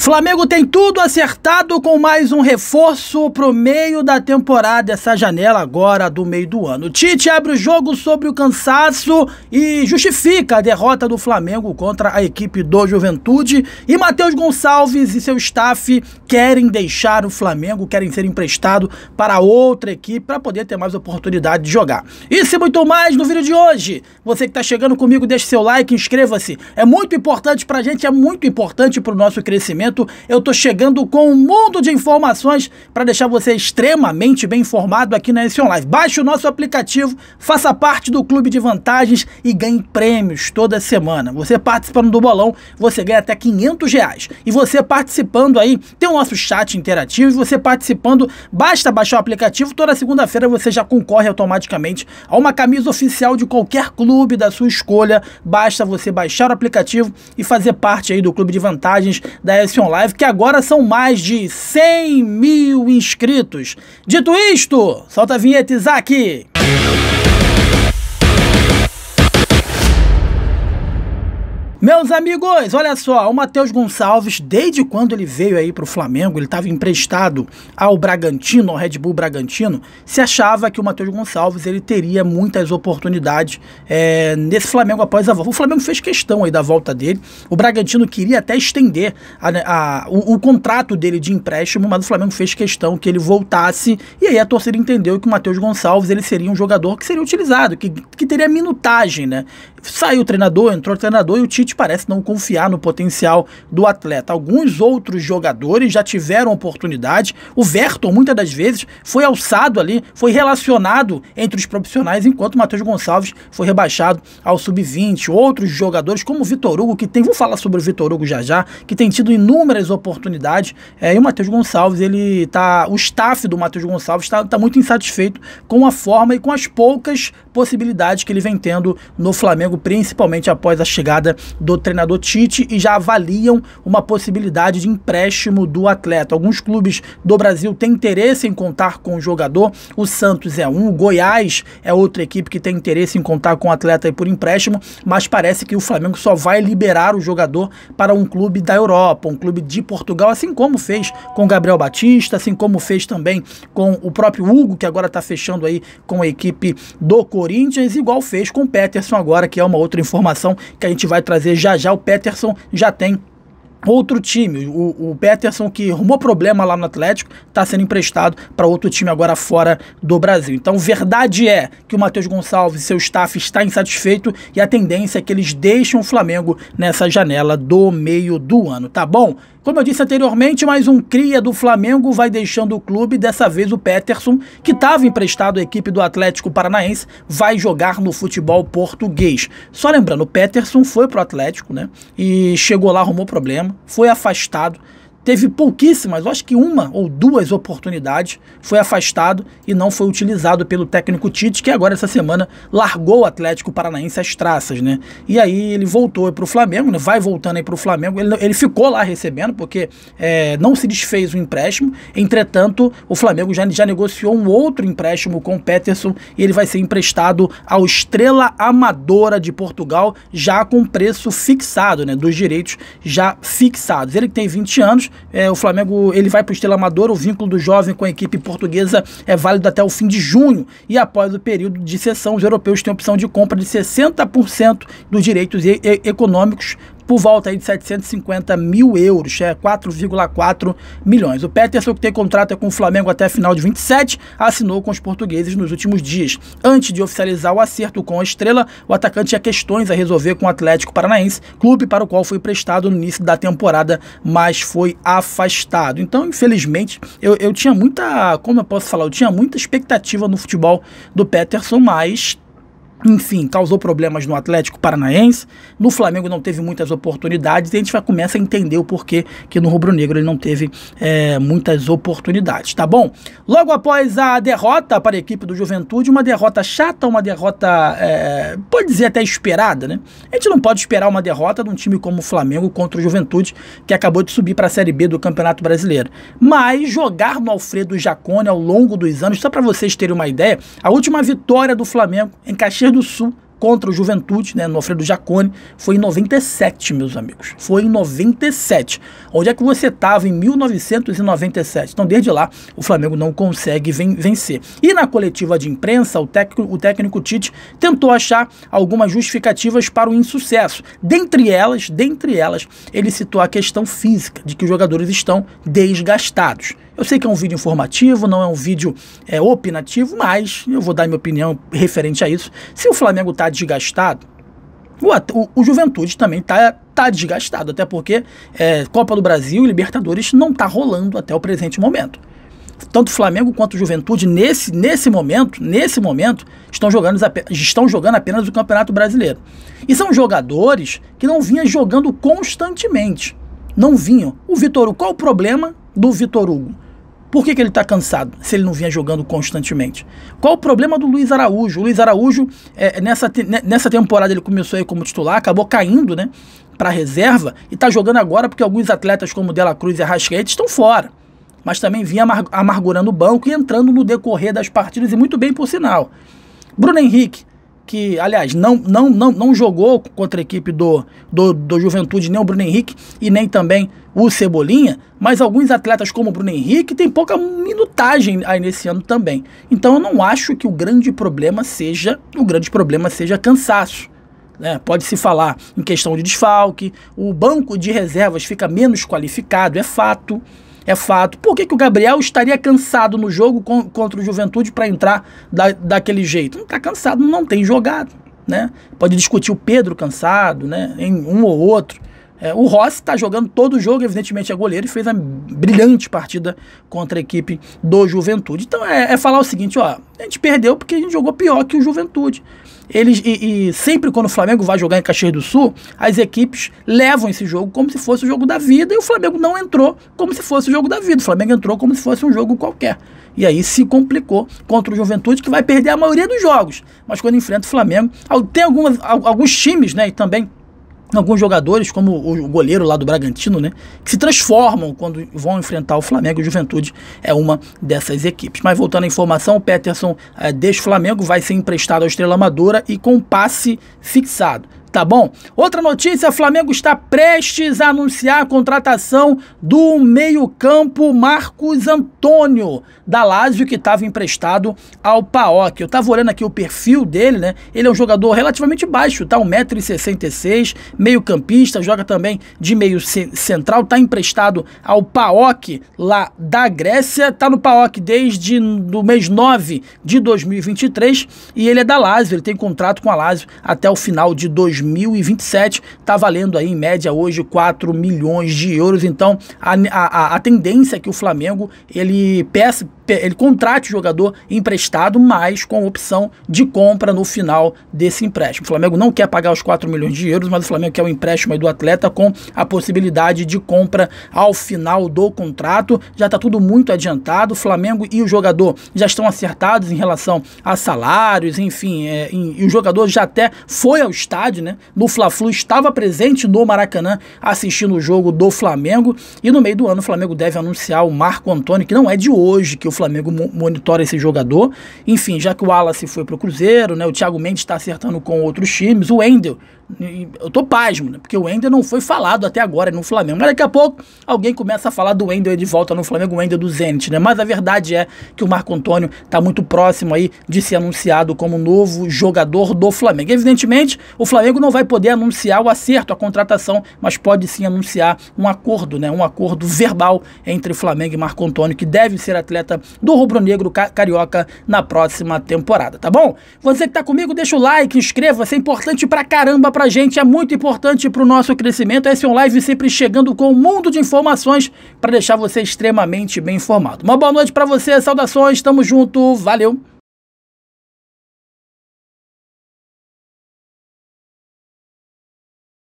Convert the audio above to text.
Flamengo tem tudo acertado com mais um reforço pro meio da temporada, essa janela agora do meio do ano. Tite abre o jogo sobre o cansaço e justifica a derrota do Flamengo contra a equipe do Juventude. E Matheus Gonçalves e seu staff querem deixar o Flamengo, querem ser emprestados para outra equipe para poder ter mais oportunidade de jogar. Isso e muito mais no vídeo de hoje. Você que está chegando comigo, deixe seu like, inscreva-se. É muito importante pra gente, é muito importante pro nosso crescimento. Eu tô chegando com um mundo de informações para deixar você extremamente bem informado aqui na Action Live. Baixe o nosso aplicativo, faça parte do clube de vantagens e ganhe prêmios toda semana. Você participando do bolão, você ganha até R$500. E você participando aí, tem o nosso chat interativo, e você participando, basta baixar o aplicativo, toda segunda-feira você já concorre automaticamente a uma camisa oficial de qualquer clube da sua escolha. Basta você baixar o aplicativo e fazer parte aí do clube de vantagens da Action Live, que agora são mais de 100 mil inscritos. Dito isto, solta a vinheta, Isaac! Meus amigos, olha só, o Matheus Gonçalves, desde quando ele veio aí para o Flamengo, ele estava emprestado ao Bragantino, ao Red Bull Bragantino, se achava que o Matheus Gonçalves ele teria muitas oportunidades nesse Flamengo após a volta. O Flamengo fez questão aí da volta dele, o Bragantino queria até estender o contrato dele de empréstimo, mas o Flamengo fez questão que ele voltasse, e aí a torcida entendeu que o Matheus Gonçalves ele seria um jogador que seria utilizado, que teria minutagem, né? Saiu o treinador, entrou o treinador e o Tite parece não confiar no potencial do atleta. Alguns outros jogadores já tiveram oportunidade. O Verton, muitas das vezes, foi alçado ali, foi relacionado entre os profissionais, enquanto o Matheus Gonçalves foi rebaixado ao sub-20. Outros jogadores, como o Vitor Hugo, que tem, vou falar sobre o Vitor Hugo já, que tem tido inúmeras oportunidades. E o Matheus Gonçalves, o staff do Matheus Gonçalves tá muito insatisfeito com a forma e com as poucas possibilidades que ele vem tendo no Flamengo, principalmente após a chegada do treinador Tite, e já avaliam uma possibilidade de empréstimo do atleta. Alguns clubes do Brasil têm interesse em contar com o jogador, o Santos é um, o Goiás é outra equipe que tem interesse em contar com o atleta aí por empréstimo, mas parece que o Flamengo só vai liberar o jogador para um clube da Europa, um clube de Portugal, assim como fez com o Gabriel Batista, assim como fez também com o próprio Hugo, que agora está fechando aí com a equipe do Corinthians, igual fez com o Peterson agora, que é uma outra informação que a gente vai trazer já. O Peterson já tem outro time. O Peterson, que arrumou problema lá no Atlético, está sendo emprestado para outro time agora fora do Brasil. Então, verdade é que o Matheus Gonçalves e seu staff está insatisfeito, e a tendência é que eles deixem o Flamengo nessa janela do meio do ano, tá bom? Como eu disse anteriormente, mais um cria do Flamengo vai deixando o clube. Dessa vez o Peterson, que estava emprestado à equipe do Atlético Paranaense, vai jogar no futebol português. Só lembrando, o Peterson foi pro Atlético, né? E chegou lá, arrumou problema, foi afastado. Teve pouquíssimas, acho que uma ou duas oportunidades, foi afastado e não foi utilizado pelo técnico Tite, que agora essa semana largou o Atlético Paranaense às traças, né? E aí ele voltou para o Flamengo, né? Vai voltando aí para o Flamengo, ele ficou lá recebendo, porque não se desfez o empréstimo. Entretanto, o Flamengo já negociou um outro empréstimo com o Peterson, e ele vai ser emprestado ao Estrela Amadora de Portugal, já com preço fixado, né? Dos direitos já fixados. Ele que tem 20 anos, o Flamengo ele vai para o Estrela Amadora. O vínculo do jovem com a equipe portuguesa é válido até o fim de junho, e após o período de cessão, os europeus têm a opção de compra de 60% dos direitos econômicos, por volta aí de 750 mil euros, 4,4 milhões. O Peterson, que tem contrato com o Flamengo até final de 27, assinou com os portugueses nos últimos dias. Antes de oficializar o acerto com a Estrela, o atacante tinha questões a resolver com o Atlético Paranaense, clube para o qual foi prestado no início da temporada, mas foi afastado. Então, infelizmente, eu tinha muita, como eu posso falar, eu tinha muita expectativa no futebol do Peterson, mas enfim, causou problemas no Atlético Paranaense. No Flamengo não teve muitas oportunidades, e a gente vai começar a entender o porquê que no rubro-negro ele não teve muitas oportunidades, tá bom? Logo após a derrota para a equipe do Juventude, uma derrota chata, uma derrota, pode dizer até esperada, né? A gente não pode esperar uma derrota de um time como o Flamengo contra o Juventude, que acabou de subir para a Série B do Campeonato Brasileiro. Mas jogar no Alfredo Jaconi ao longo dos anos, só para vocês terem uma ideia, a última vitória do Flamengo em Caxias do Sul contra o Juventude, né, no Alfredo Jaconi, foi em 97, meus amigos. Foi em 97. Onde é que você estava em 1997? Então, desde lá, o Flamengo não consegue vencer. E na coletiva de imprensa, o técnico Tite tentou achar algumas justificativas para o insucesso. Dentre elas, ele citou a questão física, de que os jogadores estão desgastados. Eu sei que é um vídeo informativo, não é um vídeo opinativo, mas eu vou dar minha opinião referente a isso. Se o Flamengo está desgastado, o Juventude também tá desgastado, até porque Copa do Brasil e Libertadores não tá rolando até o presente momento. Tanto o Flamengo quanto o Juventude, nesse momento, estão jogando apenas o Campeonato Brasileiro. E são jogadores que não vinham jogando constantemente. Não vinham. O Vitor Hugo, qual o problema do Vitor Hugo? Por que ele está cansado, se ele não vinha jogando constantemente? Qual o problema do Luiz Araújo? O Luiz Araújo, nessa temporada ele começou aí como titular, acabou caindo, né, para reserva, e está jogando agora porque alguns atletas como De La Cruz e Arrascaeta estão fora. Mas também vinha amargurando o banco e entrando no decorrer das partidas, e muito bem por sinal. Bruno Henrique, que, aliás, não jogou contra a equipe do Juventude, nem o Bruno Henrique e nem também o Cebolinha, mas alguns atletas como o Bruno Henrique têm pouca minutagem aí nesse ano também. Então eu não acho que o grande problema seja cansaço. Pode-se falar em questão de desfalque, o banco de reservas fica menos qualificado, é fato. Por que o Gabriel estaria cansado no jogo contra o Juventude para entrar daquele jeito? Não está cansado, não tem jogado, né? Pode discutir o Pedro cansado, né? Em um ou outro. O Rossi está jogando todo o jogo, evidentemente é goleiro, e fez uma brilhante partida contra a equipe do Juventude. Então falar o seguinte, ó, a gente perdeu porque a gente jogou pior que o Juventude. E sempre quando o Flamengo vai jogar em Caxias do Sul, as equipes levam esse jogo como se fosse o jogo da vida, e o Flamengo não entrou como se fosse o jogo da vida, o Flamengo entrou como se fosse um jogo qualquer. E aí se complicou contra o Juventude, que vai perder a maioria dos jogos, mas quando enfrenta o Flamengo, tem alguns times, né, e também alguns jogadores, como o goleiro lá do Bragantino, né, que se transformam quando vão enfrentar o Flamengo. O Juventude é uma dessas equipes. Mas voltando à informação, o Peterson deixa o Flamengo, vai ser emprestado ao Estrela Amadora e com passe fixado. Tá bom? Outra notícia, o Flamengo está prestes a anunciar a contratação do meio-campo Marcos Antônio, da Lazio, que estava emprestado ao PAOK. Eu estava olhando aqui o perfil dele, né? Ele é um jogador relativamente baixo, tá? 1,66 m, meio-campista, joga também de meio central, tá emprestado ao PAOK lá da Grécia, tá no PAOK desde o mês 9 de 2023 e ele é da Lazio, ele tem contrato com a Lazio até o final de 2027, tá valendo aí em média hoje 4 milhões de euros. Então a tendência é que o Flamengo ele contrate o jogador emprestado, mas com opção de compra no final desse empréstimo. O Flamengo não quer pagar os 4 milhões de euros, mas o Flamengo quer o empréstimo aí do atleta com a possibilidade de compra ao final do contrato. Já está tudo muito adiantado, o Flamengo e o jogador já estão acertados em relação a salários, enfim, e o jogador já até foi ao estádio, né? No Fla-Flu, estava presente no Maracanã assistindo o jogo do Flamengo, e no meio do ano o Flamengo deve anunciar o Marco Antônio, que não é de hoje que o Flamengo monitora esse jogador. Enfim, já que o Wallace foi pro Cruzeiro, né, o Thiago Mendes está acertando com outros times, o Wendel, eu tô pasmo, né, porque o Wendel não foi falado até agora no Flamengo, mas daqui a pouco alguém começa a falar do Wendel de volta no Flamengo, o Wendel do Zenit, né, mas a verdade é que o Marco Antônio tá muito próximo aí de ser anunciado como novo jogador do Flamengo. Evidentemente, o Flamengo não vai poder anunciar o acerto, a contratação, mas pode sim anunciar um acordo, né, um acordo verbal entre Flamengo e Marco Antônio, que deve ser atleta do rubro-negro carioca na próxima temporada, tá bom? Você que tá comigo, deixa o like, inscreva-se, é importante pra caramba pra gente, é muito importante pro nosso crescimento. Esse é um live sempre chegando com um mundo de informações para deixar você extremamente bem informado. Uma boa noite pra você, saudações, tamo junto, valeu!